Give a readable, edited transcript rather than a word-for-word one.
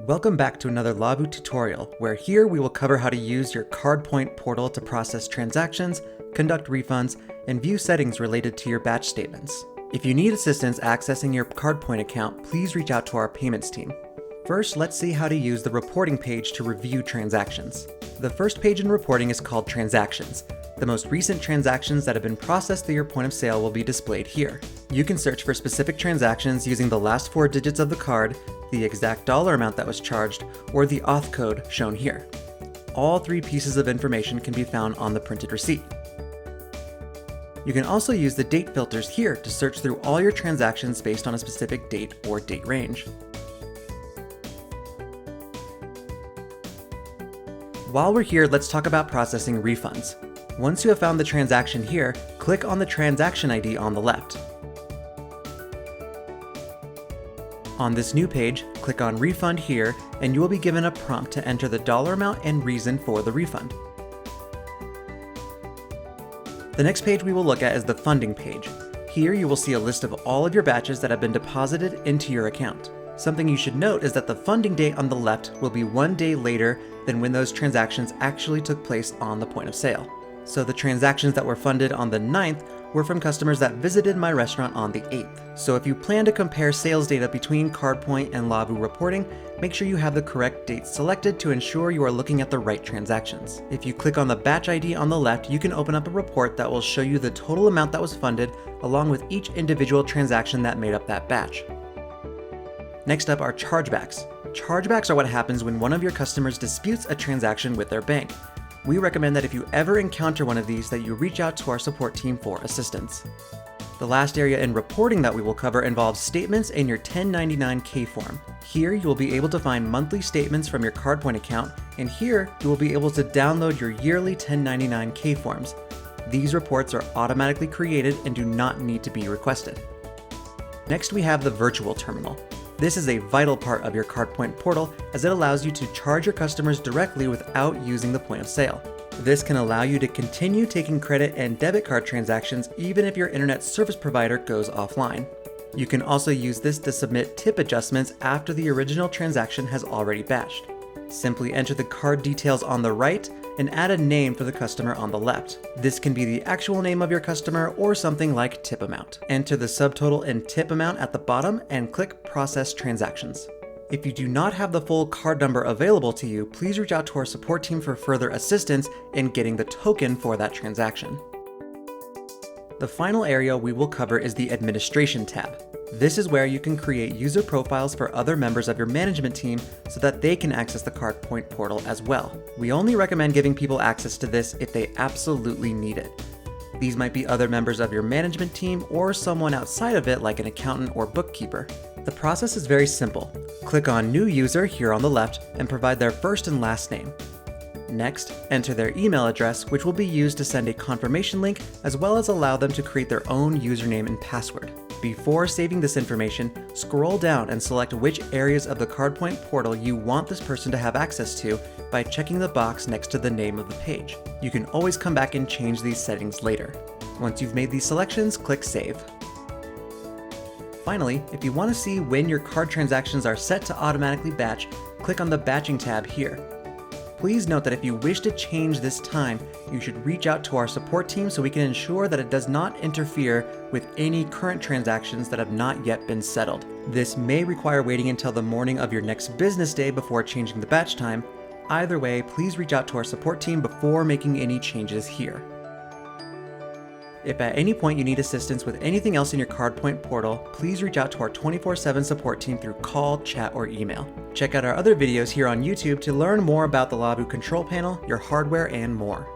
Welcome back to another Labu tutorial, where here we will cover how to use your CardPointe portal to process transactions, conduct refunds, and view settings related to your batch statements. If you need assistance accessing your CardPointe account, please reach out to our payments team. First, let's see how to use the reporting page to review transactions. The first page in reporting is called Transactions. The most recent transactions that have been processed through your point of sale will be displayed here. You can search for specific transactions using the last 4 digits of the card, the exact dollar amount that was charged, or the auth code shown here. All 3 pieces of information can be found on the printed receipt. You can also use the date filters here to search through all your transactions based on a specific date or date range. While we're here, let's talk about processing refunds. Once you have found the transaction here, click on the transaction ID on the left. On this new page, click on Refund here, and you will be given a prompt to enter the dollar amount and reason for the refund. The next page we will look at is the funding page. Here you will see a list of all of your batches that have been deposited into your account. Something you should note is that the funding date on the left will be 1 day later than when those transactions actually took place on the point of sale. So the transactions that were funded on the 9th were from customers that visited my restaurant on the 8th. So if you plan to compare sales data between CardPointe and Labu reporting, make sure you have the correct dates selected to ensure you are looking at the right transactions. If you click on the batch ID on the left, you can open up a report that will show you the total amount that was funded, along with each individual transaction that made up that batch. Next up are chargebacks. Chargebacks are what happens when one of your customers disputes a transaction with their bank. We recommend that if you ever encounter one of these, that you reach out to our support team for assistance. The last area in reporting that we will cover involves statements in your 1099-K form. Here you will be able to find monthly statements from your CardPointe account, and here you will be able to download your yearly 1099-K forms. These reports are automatically created and do not need to be requested. Next, we have the virtual terminal. This is a vital part of your CardPointe portal, as it allows you to charge your customers directly without using the point of sale. This can allow you to continue taking credit and debit card transactions even if your internet service provider goes offline. You can also use this to submit tip adjustments after the original transaction has already batched. Simply enter the card details on the right and add a name for the customer on the left. This can be the actual name of your customer or something like tip amount. Enter the subtotal and tip amount at the bottom and click Process Transactions. If you do not have the full card number available to you, please reach out to our support team for further assistance in getting the token for that transaction. The final area we will cover is the Administration tab. This is where you can create user profiles for other members of your management team so that they can access the CardPointe portal as well. We only recommend giving people access to this if they absolutely need it. These might be other members of your management team or someone outside of it like an accountant or bookkeeper. The process is very simple. Click on New User here on the left and provide their first and last name. Next, enter their email address, which will be used to send a confirmation link, as well as allow them to create their own username and password. Before saving this information, scroll down and select which areas of the CardPointe portal you want this person to have access to by checking the box next to the name of the page. You can always come back and change these settings later. Once you've made these selections, click Save. Finally, if you want to see when your card transactions are set to automatically batch, click on the Batching tab here. Please note that if you wish to change this time, you should reach out to our support team so we can ensure that it does not interfere with any current transactions that have not yet been settled. This may require waiting until the morning of your next business day before changing the batch time. Either way, please reach out to our support team before making any changes here. If at any point you need assistance with anything else in your CardPointe portal, please reach out to our 24/7 support team through call, chat, or email. Check out our other videos here on YouTube to learn more about the Labu control panel, your hardware, and more.